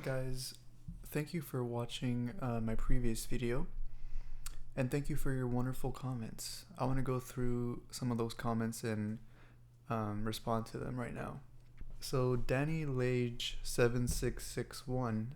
Guys, thank you for watching my previous video, and thank you for your wonderful comments. I want to go through some of those comments and respond to them right now. So Danny Lage 7661,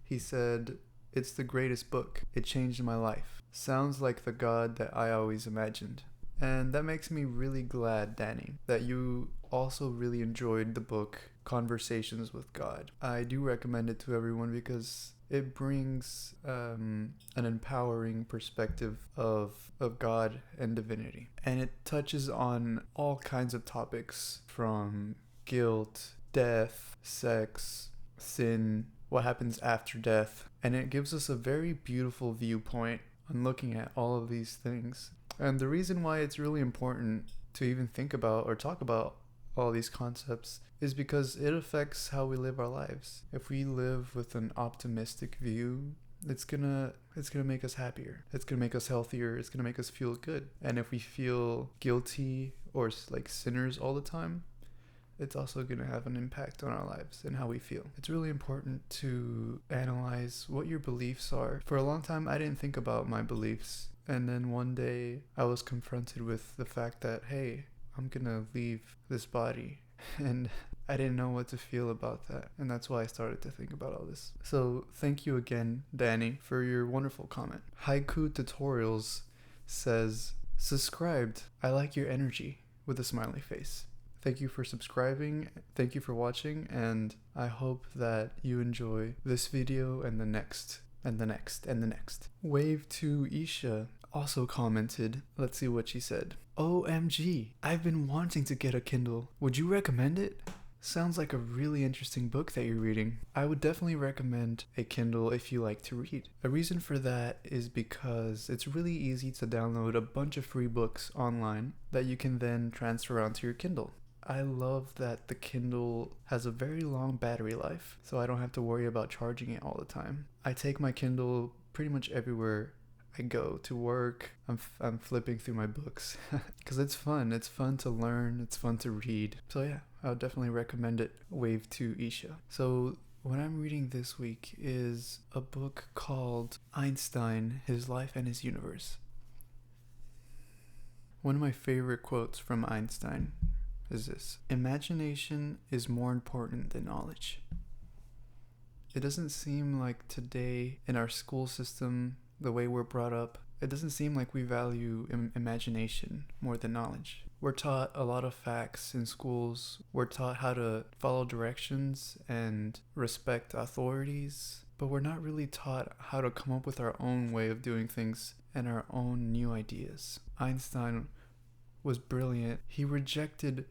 he said, "It's the greatest book. It changed my life. Sounds like the God that I always imagined." And that makes me really glad, Danny, that you also really enjoyed the book Conversations with God. I do recommend it to everyone because it brings an empowering perspective of God and divinity. And it touches on all kinds of topics from guilt, death, sex, sin, what happens after death. And it gives us a very beautiful viewpoint on looking at all of these things. And the reason why it's really important to even think about or talk about all these concepts is because it affects how we live our lives. If we live with an optimistic view, it's gonna make us happier. It's gonna make us healthier. It's gonna make us feel good. And if we feel guilty or like sinners all the time, it's also going to have an impact on our lives and how we feel. It's really important to analyze what your beliefs are. For a long time, I didn't think about my beliefs. And then one day, I was confronted with the fact that, hey, I'm going to leave this body. And I didn't know what to feel about that. And that's why I started to think about all this. So thank you again, Danny, for your wonderful comment. Haiku Tutorials says, "Subscribed. I like your energy," with a smiley face. Thank you for subscribing, thank you for watching, and I hope that you enjoy this video and the next, and the next, and the next. Wave 2 Isha also commented. Let's see what she said. "OMG, I've been wanting to get a Kindle. Would you recommend it? Sounds like a really interesting book that you're reading. I would definitely recommend a Kindle if you like to read. A reason for that is because it's really easy to download a bunch of free books online that you can then transfer onto your Kindle. I love that the Kindle has a very long battery life, so I don't have to worry about charging it all the time. I take my Kindle pretty much everywhere I go to work. I'm flipping through my books because it's fun. It's fun to learn. It's fun to read. So yeah, I would definitely recommend it. Wave 2 Isha. So what I'm reading this week is a book called Einstein, His Life and His Universe. One of my favorite quotes from Einstein is this: "Imagination is more important than knowledge." It doesn't seem like today in our school system, the way we're brought up, it doesn't seem like we value imagination more than knowledge. We're taught a lot of facts in schools. We're taught how to follow directions and respect authorities, but we're not really taught how to come up with our own way of doing things and our own new ideas. Einstein was brilliant. He rejected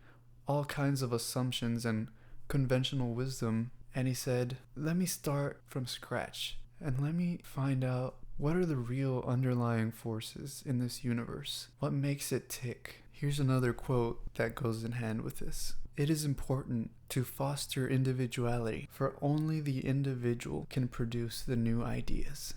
all kinds of assumptions and conventional wisdom, and he said, let me start from scratch and let me find out what are the real underlying forces in this universe. What makes it tick? Here's another quote that goes in hand with this. "It is important to foster individuality, for only the individual can produce the new ideas."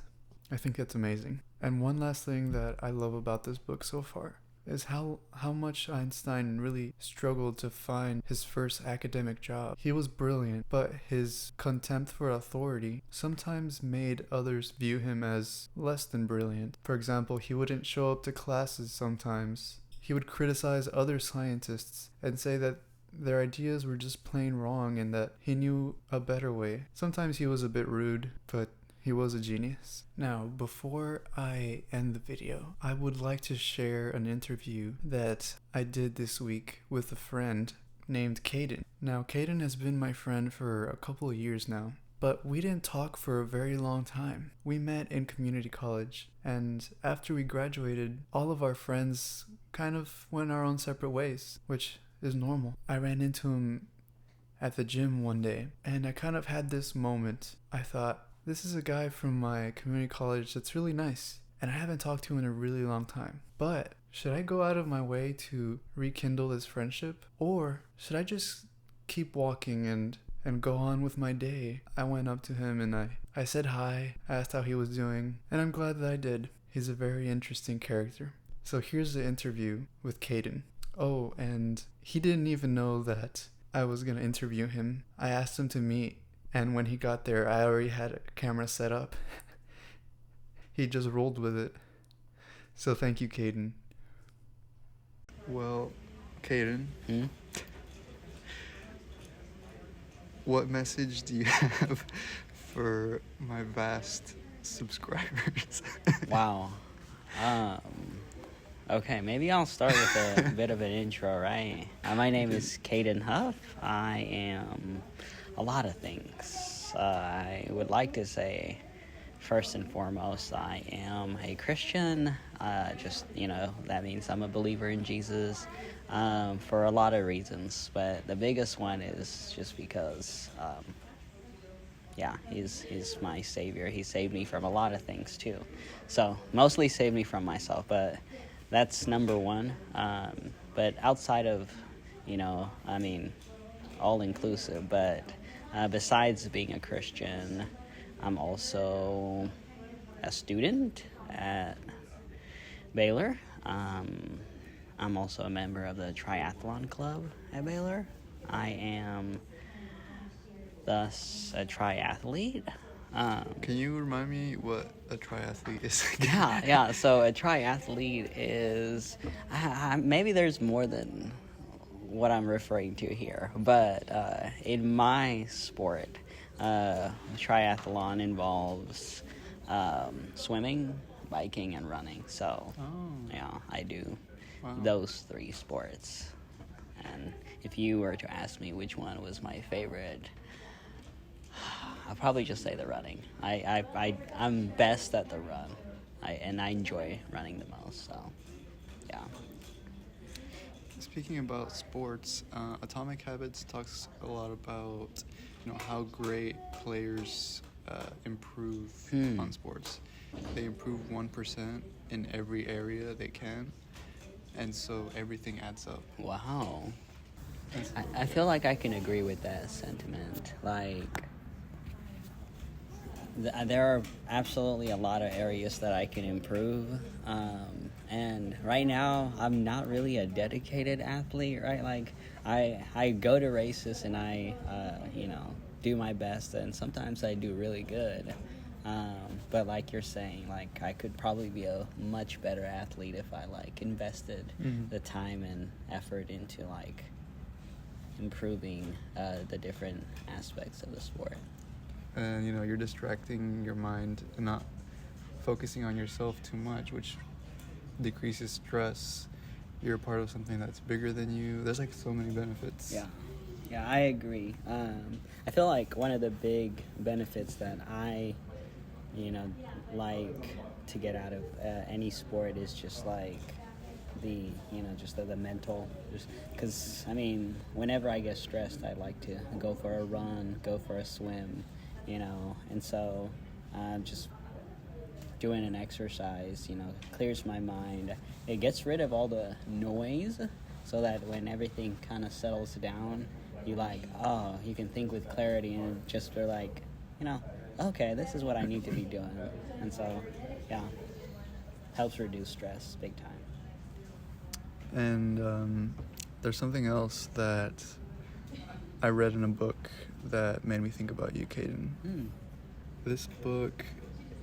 I think that's amazing. And one last thing that I love about this book so far is how much Einstein really struggled to find his first academic job. He was brilliant, but his contempt for authority sometimes made others view him as less than brilliant. For example, he wouldn't show up to classes sometimes. He would criticize other scientists and say that their ideas were just plain wrong and that he knew a better way. Sometimes he was a bit rude, but he was a genius. Now, before I end the video, I would like to share an interview that I did this week with a friend named Kaden. Now, Kaden has been my friend for a couple of years now, but we didn't talk for a very long time. We met in community college, and after we graduated, all of our friends kind of went our own separate ways, which is normal. I ran into him at the gym one day, and I kind of had this moment. I thought, this is a guy from my community college that's really nice, and I haven't talked to him in a really long time. But should I go out of my way to rekindle this friendship? Or should I just keep walking and go on with my day? I went up to him and I said hi, asked how he was doing, and I'm glad that I did. He's a very interesting character. So here's the interview with Kaden. Oh, and he didn't even know that I was going to interview him. I asked him to meet And when he got there, I already had a camera set up. He just rolled with it. So thank you, Kaden. Well, Kaden, what message do you have for my vast subscribers? Wow. Okay, maybe I'll start with a bit of an intro, right? My name is Kaden Huff. I am a lot of things. I would like to say, first and foremost, I am a Christian. That means I'm a believer in Jesus for a lot of reasons. But the biggest one is just because, he's my savior. He saved me from a lot of things, too. So, mostly saved me from myself, but that's number one. But outside of, all inclusive, but besides being a Christian, I'm also a student at Baylor. I'm also a member of the triathlon club at Baylor. I am thus a triathlete. Can you remind me what a triathlete is? Yeah. So a triathlete is maybe there's more than what I'm referring to here, but in my sport, triathlon involves swimming, biking, and running. So I do those three sports. And if you were to ask me which one was my favorite, I'll probably just say the running. I'm best at the run, and I enjoy running the most. So, yeah. Speaking about sports, Atomic Habits talks a lot about how great players improve on sports. They improve 1% in every area they can, and so everything adds up. Wow. I feel like I can agree with that sentiment. Like, there are absolutely a lot of areas that I can improve. And right now, I'm not really a dedicated athlete, right? Like, I go to races and I, do my best, and sometimes I do really good. But like you're saying, like, I could probably be a much better athlete if I, invested the time and effort into, improving the different aspects of the sport. And you're distracting your mind and not focusing on yourself too much, which decreases stress. You're a part of something that's bigger than you. There's so many benefits. Yeah, I agree. I feel like one of the big benefits that I like to get out of any sport is just the mental, just because whenever I get stressed, I like to go for a run, go for a swim, and so just doing an exercise clears my mind. It gets rid of all the noise, so that when everything kind of settles down, you can think with clarity, and just are okay, this is what I need to be doing. And so helps reduce stress big time. And there's something else that I read in a book that made me think about you, Kaden. This book,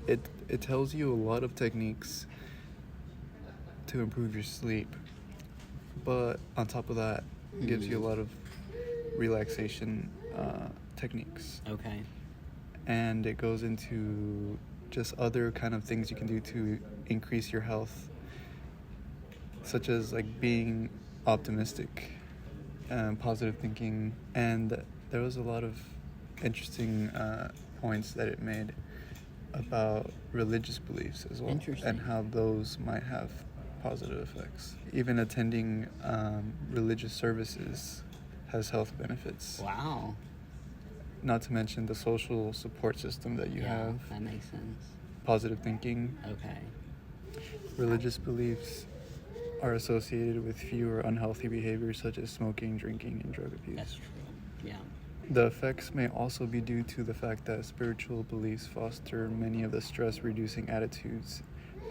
it tells you a lot of techniques to improve your sleep, but on top of that, it gives you a lot of relaxation techniques. Okay. And it goes into just other kind of things you can do to increase your health, such as being optimistic and positive thinking. And there was a lot of interesting points that it made about religious beliefs as well, and how those might have positive effects. Even attending religious services has health benefits. Wow. Not to mention the social support system that you have. That makes sense. Positive thinking. Okay. Religious beliefs are associated with fewer unhealthy behaviors such as smoking, drinking, and drug abuse. That's true. Yeah. The effects may also be due to the fact that spiritual beliefs foster many of the stress-reducing attitudes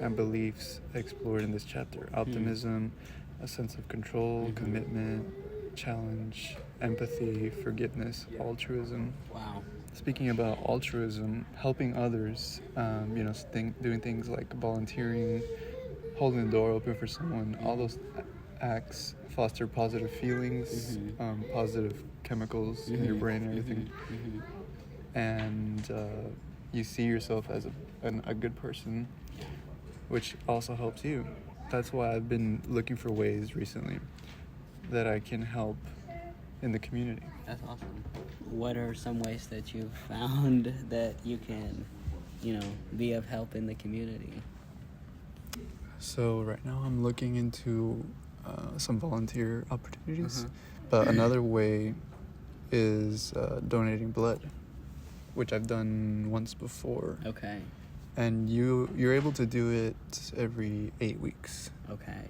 and beliefs explored in this chapter. Optimism, a sense of control, commitment, challenge, empathy, forgiveness, altruism. Wow. Speaking about altruism, helping others, doing things like volunteering, holding the door open for someone, all those acts foster positive feelings, positive chemicals in your brain and everything. And you see yourself as a good person, which also helps you. That's why I've been looking for ways recently that I can help in the community. That's awesome. What are some ways that you've found that you can, be of help in the community? So right now I'm looking into some volunteer opportunities, but another way is donating blood, which I've done once before. Okay. And you're able to do it every 8 weeks. Okay.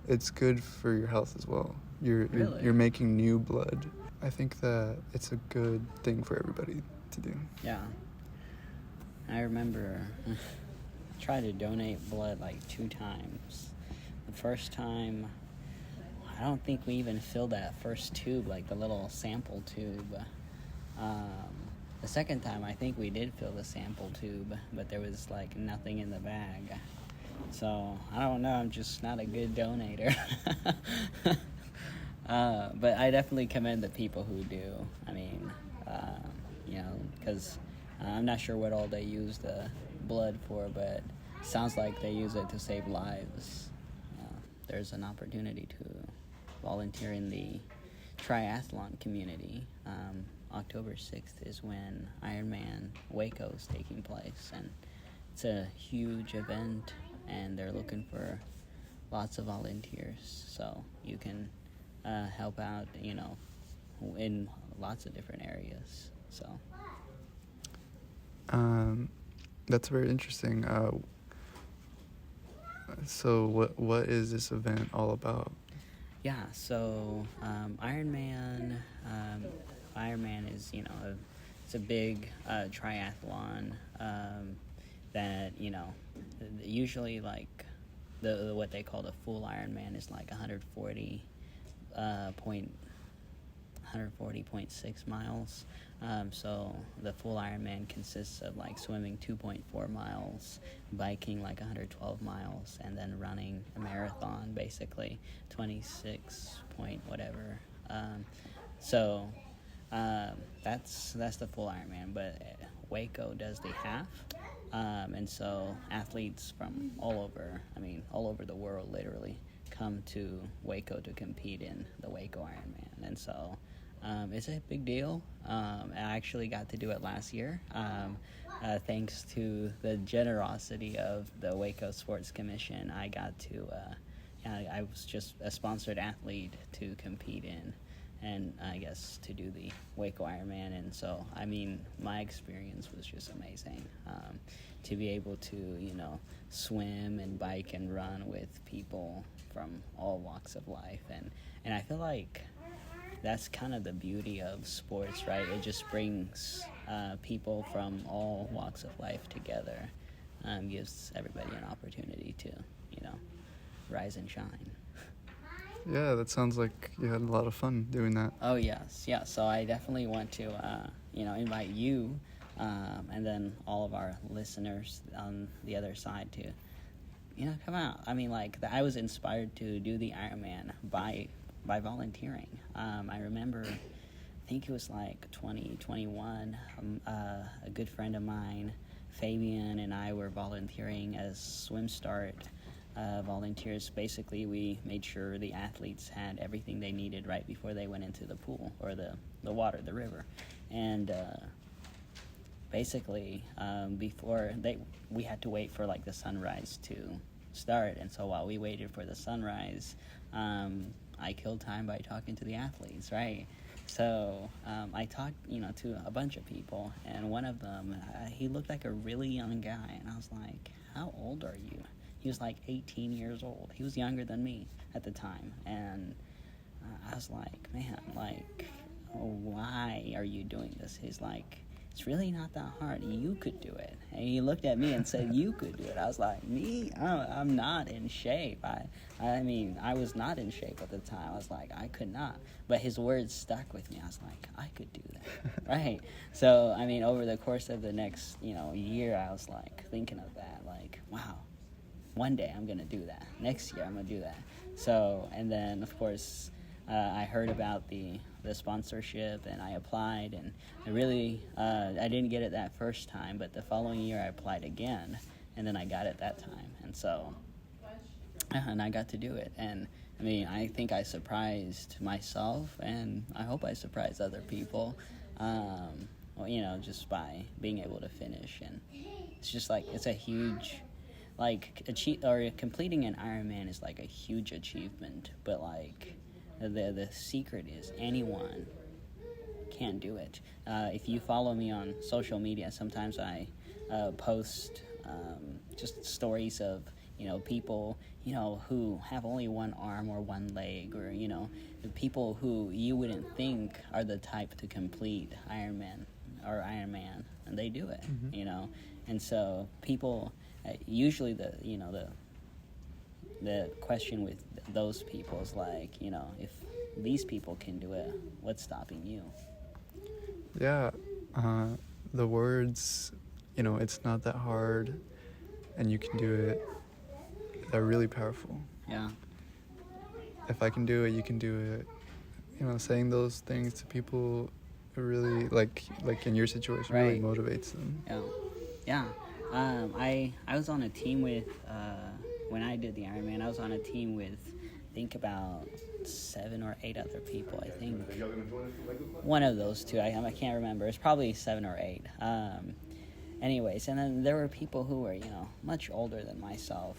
It's good for your health as well. You're making new blood. I think that it's a good thing for everybody to do. Yeah. I remember I tried to donate blood like 2 times. The first time, I don't think we even filled that first tube, like the little sample tube. The second time, I think we did fill the sample tube, but there was like nothing in the bag. So I don't know, I'm just not a good donator. But I definitely commend the people who do. I mean, because I'm not sure what all they use the blood for, but sounds like they use it to save lives. There's an opportunity to volunteer in the triathlon community. October 6th is when Ironman Waco is taking place, and it's a huge event, and they're looking for lots of volunteers, so you can help out, in lots of different areas. That's very interesting. So what is this event all about? Yeah, so Ironman is, it's a big triathlon that, usually like the what they call the full Ironman is like 140.6 miles. So the full Ironman consists of like swimming 2.4 miles, biking like 112 miles, and then running a marathon, basically 26 point whatever. That's the full Ironman, but Waco does the half. And so athletes from all over the world literally come to Waco to compete in the Waco Ironman. And so it's a big deal. I actually got to do it last year, thanks to the generosity of the Waco Sports Commission. I got to, I was just a sponsored athlete to compete in, and I guess to do the Waco Ironman. And so, my experience was just amazing. To be able to, swim and bike and run with people from all walks of life. And I feel like that's kind of the beauty of sports, right? It just brings people from all walks of life together, gives everybody an opportunity to, rise and shine. Yeah, that sounds like you had a lot of fun doing that. Oh, yes. Yeah, so I definitely want to, invite you and then all of our listeners on the other side to, come out. I was inspired to do the Ironman by volunteering. I remember, I think it was like 2021, a good friend of mine, Fabian, and I were volunteering as Swim Start volunteers. Basically, we made sure the athletes had everything they needed right before they went into the pool or the water, the river. And basically, we had to wait for like the sunrise to start. And so while we waited for the sunrise, I killed time by talking to the athletes, right? So I talked, to a bunch of people, and one of them, he looked like a really young guy, and I was like, how old are you? He was like 18 years old. He was younger than me at the time, and I was like, man, like, why are you doing this? He's like, it's really not that hard. You could do it. And he looked at me and said, you could do it. I was like, me? I'm not in shape. I mean, I was not in shape at the time. I was like, I could not. But his words stuck with me. I was like, I could do that. Right? So, I mean, over the course of the next, year, I was like thinking of that. Like, wow, one day I'm going to do that. Next year I'm going to do that. So, and then, of course, I heard about the sponsorship, and I applied, and I didn't get it that first time, but the following year I applied again, and then I got it that time, and so, and I got to do it, and I mean, I think I surprised myself, and I hope I surprised other people, just by being able to finish, and it's just like, it's a huge, like, completing an Ironman is like a huge achievement, but like, the secret is anyone can do it. If you follow me on social media, sometimes I post just stories of people who have only one arm or one leg, or the people who you wouldn't think are the type to complete Ironman or Ironman, and they do it. Mm-hmm. And so people usually the question with those people is like, if these people can do it, what's stopping you? Yeah, the words, it's not that hard, and you can do it, they're really powerful. Yeah. If I can do it, you can do it. Saying those things to people really, like in your situation, Right. really motivates them. Yeah. I was on a team with, when I did the Ironman, I was on a team with, I think, about 7 or 8 other people. I think one of those two, I can't remember. It's probably 7 or 8. Anyways, and then there were people who were, much older than myself.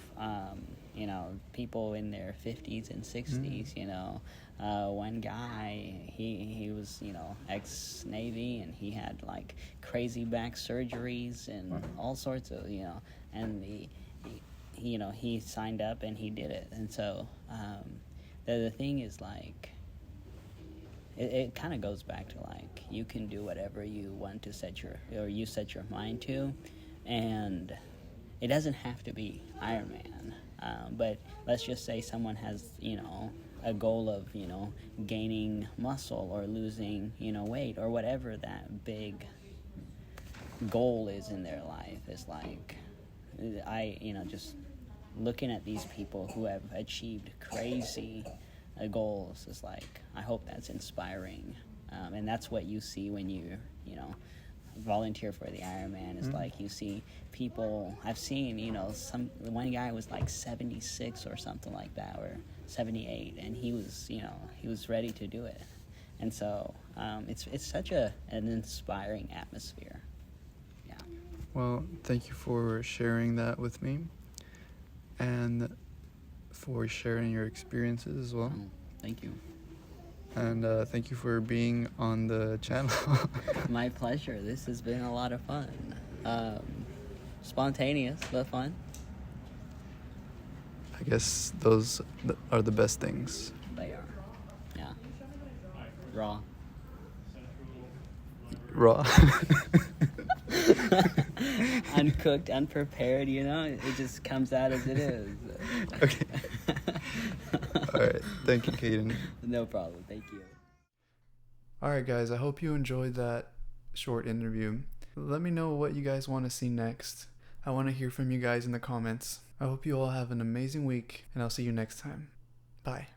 People in their 50s and 60s. One guy, he was, ex-Navy, and he had like crazy back surgeries and all sorts of, and he signed up and he did it. And so the thing is, like, it kind of goes back to, like, you can do whatever you want to set your mind to, and it doesn't have to be Ironman. But let's just say someone has, a goal of, gaining muscle or losing, weight, or whatever that big goal is in their life. Is like, just looking at these people who have achieved crazy goals is like, I hope that's inspiring. And that's what you see when you volunteer for the Ironman. Is like, you see people, I've seen, one guy was like 76 or something like that, or 78, and he was ready to do it. And so it's such an inspiring atmosphere. Yeah. Well, thank you for sharing that with me, and for sharing your experiences as well. Thank you. And thank you for being on the channel. My pleasure. This has been a lot of fun. Spontaneous, but fun. I guess those are the best things. They are. Yeah. Raw. Uncooked, unprepared, it just comes out as it is. Okay. All right. Thank you, Kaden. No problem. Thank you. All right, guys. I hope you enjoyed that short interview. Let me know what you guys want to see next. I want to hear from you guys in the comments. I hope you all have an amazing week, and I'll see you next time. Bye.